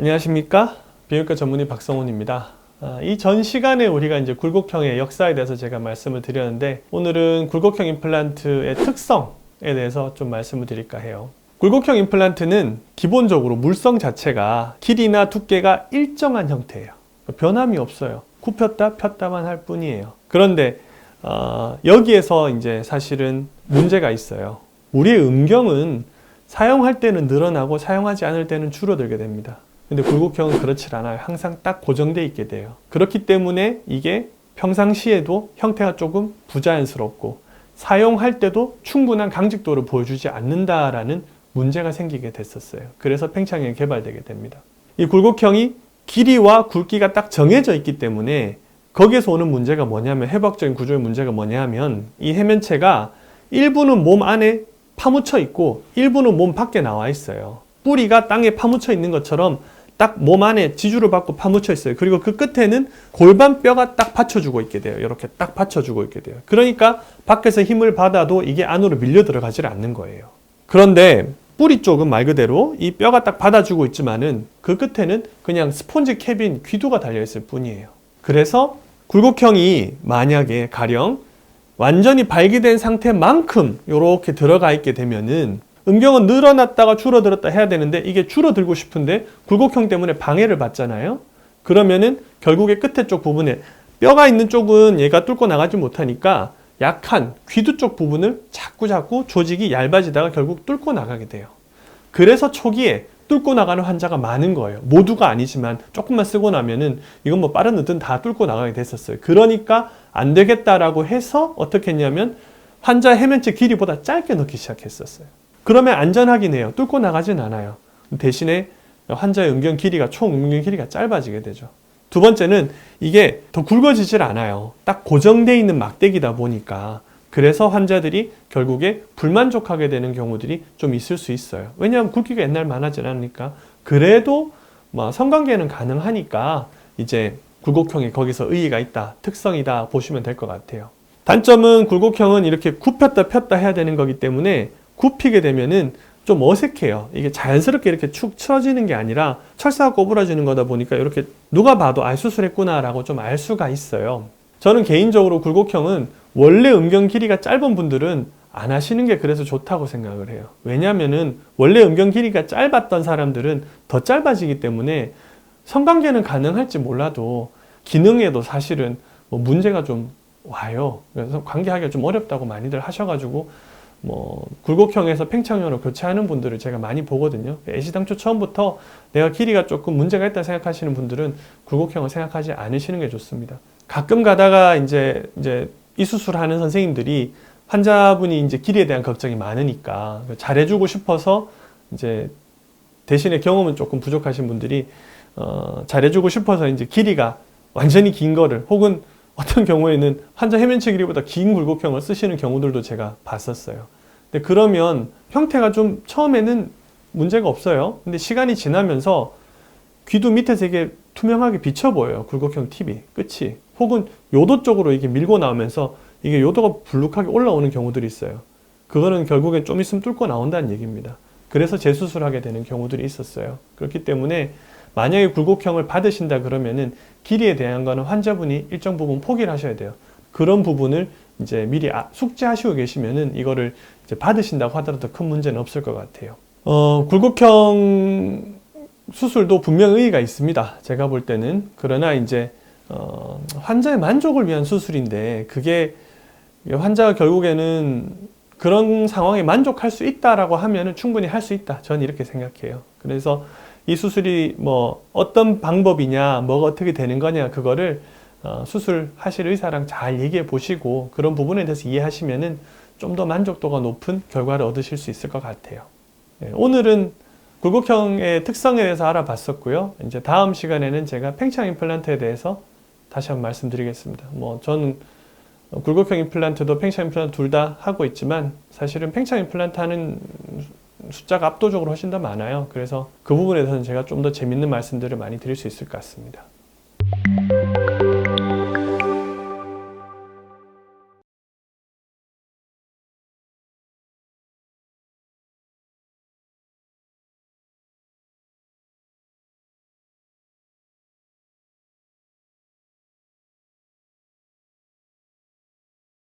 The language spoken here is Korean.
안녕하십니까? 비뇨기과 전문의 박성훈입니다. 이 전 시간에 우리가 이제 굴곡형의 역사에 대해서 제가 말씀을 드렸는데, 오늘은 굴곡형 임플란트의 특성에 대해서 좀 말씀을 드릴까 해요. 굴곡형 임플란트는 기본적으로 물성 자체가 길이나 두께가 일정한 형태예요. 변함이 없어요. 굽혔다 폈다만 할 뿐이에요. 그런데 여기에서 이제 사실은 문제가 있어요. 우리의 음경은 사용할 때는 늘어나고 사용하지 않을 때는 줄어들게 됩니다. 근데 굴곡형은 그렇지 않아요. 항상 딱 고정되어 있게 돼요. 그렇기 때문에 이게 평상시에도 형태가 조금 부자연스럽고 사용할 때도 충분한 강직도를 보여주지 않는다라는 문제가 생기게 됐었어요. 그래서 팽창형이 개발되게 됩니다. 이 굴곡형이 길이와 굵기가 딱 정해져 있기 때문에 거기에서 오는 문제가 뭐냐면, 해부학적인 구조의 문제가 뭐냐면, 이 해면체가 일부는 몸 안에 파묻혀 있고 일부는 몸 밖에 나와 있어요. 뿌리가 땅에 파묻혀 있는 것처럼 딱 몸 안에 지주를 받고 파묻혀 있어요. 그리고 그 끝에는 골반뼈가 딱 받쳐주고 있게 돼요. 이렇게 딱 받쳐주고 있게 돼요. 그러니까 밖에서 힘을 받아도 이게 안으로 밀려 들어가지 않는 거예요. 그런데 뿌리 쪽은 말 그대로 이 뼈가 딱 받아주고 있지만은 그 끝에는 그냥 스폰지 캡인 귀두가 달려있을 뿐이에요. 그래서 굴곡형이 만약에 가령 완전히 발기된 상태만큼 이렇게 들어가 있게 되면은 음경은 늘어났다가 줄어들었다 해야 되는데, 이게 줄어들고 싶은데 굴곡형 때문에 방해를 받잖아요. 그러면은 결국에 끝에 쪽 부분에 뼈가 있는 쪽은 얘가 뚫고 나가지 못하니까 약한 귀두 쪽 부분을 자꾸 조직이 얇아지다가 결국 뚫고 나가게 돼요. 그래서 초기에 뚫고 나가는 환자가 많은 거예요. 모두가 아니지만 조금만 쓰고 나면은 이건 뭐 빠른 늦든 다 뚫고 나가게 됐었어요. 그러니까 안 되겠다라고 해서 어떻게 했냐면 환자 해면체 길이보다 짧게 넣기 시작했었어요. 그러면 안전하긴 해요. 뚫고 나가진 않아요. 대신에 환자의 음경 길이가, 총 음경 길이가 짧아지게 되죠. 두 번째는 이게 더 굵어지질 않아요. 딱 고정되어 있는 막대기다 보니까. 그래서 환자들이 결국에 불만족하게 되는 경우들이 좀 있을 수 있어요. 왜냐하면 굵기가 옛날 많아지지 않으니까. 그래도 뭐 성관계는 가능하니까 이제 굴곡형이 거기서 의의가 있다, 특성이다 보시면 될 것 같아요. 단점은 굴곡형은 이렇게 굽혔다 폈다 해야 되는 거기 때문에 굽히게 되면은 좀 어색해요. 이게 자연스럽게 이렇게 축 처지는 게 아니라 철사가 꼬부라지는 거다 보니까 이렇게 누가 봐도 수술했구나 라고 좀 알 수가 있어요. 저는 개인적으로 굴곡형은 원래 음경 길이가 짧은 분들은 안 하시는 게 그래서 좋다고 생각을 해요. 왜냐면은 원래 음경 길이가 짧았던 사람들은 더 짧아지기 때문에 성관계는 가능할지 몰라도 기능에도 사실은 뭐 문제가 좀 와요. 그래서 관계하기가 좀 어렵다고 많이들 하셔가지고 굴곡형에서 팽창형으로 교체하는 분들을 제가 많이 보거든요. 애시당초 처음부터 내가 길이가 조금 문제가 있다 생각하시는 분들은 굴곡형을 생각하지 않으시는 게 좋습니다. 가끔 가다가 이제 이 수술하는 선생님들이 환자분이 이제 길이에 대한 걱정이 많으니까 잘해주고 싶어서 이제 대신에 경험은 조금 부족하신 분들이 잘해주고 싶어서 이제 길이가 완전히 긴 거를, 혹은 어떤 경우에는 환자 해면체 길이보다 긴 굴곡형을 쓰시는 경우들도 제가 봤었어요. 근데 그러면 형태가 좀 처음에는 문제가 없어요. 근데 시간이 지나면서 귀두 밑에서 이게 투명하게 비쳐 보여요. 굴곡형 팁이, 끝이. 혹은 요도 쪽으로 이게 밀고 나오면서 이게 요도가 불룩하게 올라오는 경우들이 있어요. 그거는 결국엔 좀 있으면 뚫고 나온다는 얘기입니다. 그래서 재수술하게 되는 경우들이 있었어요. 그렇기 때문에 만약에 굴곡형을 받으신다 그러면은 길이에 대한 거는 환자분이 일정 부분 포기를 하셔야 돼요. 그런 부분을 이제 미리 숙지하시고 계시면은 이거를 이제 받으신다고 하더라도 큰 문제는 없을 것 같아요. 굴곡형 수술도 분명 의의가 있습니다. 제가 볼 때는. 그러나 이제 환자의 만족을 위한 수술인데, 그게 환자가 결국에는 그런 상황에 만족할 수 있다라고 하면은 충분히 할 수 있다. 저는 이렇게 생각해요. 그래서 이 수술이 뭐 어떤 방법이냐, 뭐가 어떻게 되는 거냐, 그거를 수술하실 의사랑 잘 얘기해 보시고 그런 부분에 대해서 이해하시면은 좀 더 만족도가 높은 결과를 얻으실 수 있을 것 같아요. 오늘은 굴곡형의 특성에 대해서 알아봤었고요. 이제 다음 시간에는 제가 팽창 임플란트에 대해서 다시 한번 말씀드리겠습니다. 저는 굴곡형 임플란트도 팽창 임플란트 둘 다 하고 있지만 사실은 팽창 임플란트 하는 숫자가 압도적으로 훨씬 더 많아요. 그래서 그 부분에 대해서는 제가 좀 더 재밌는 말씀들을 많이 드릴 수 있을 것 같습니다.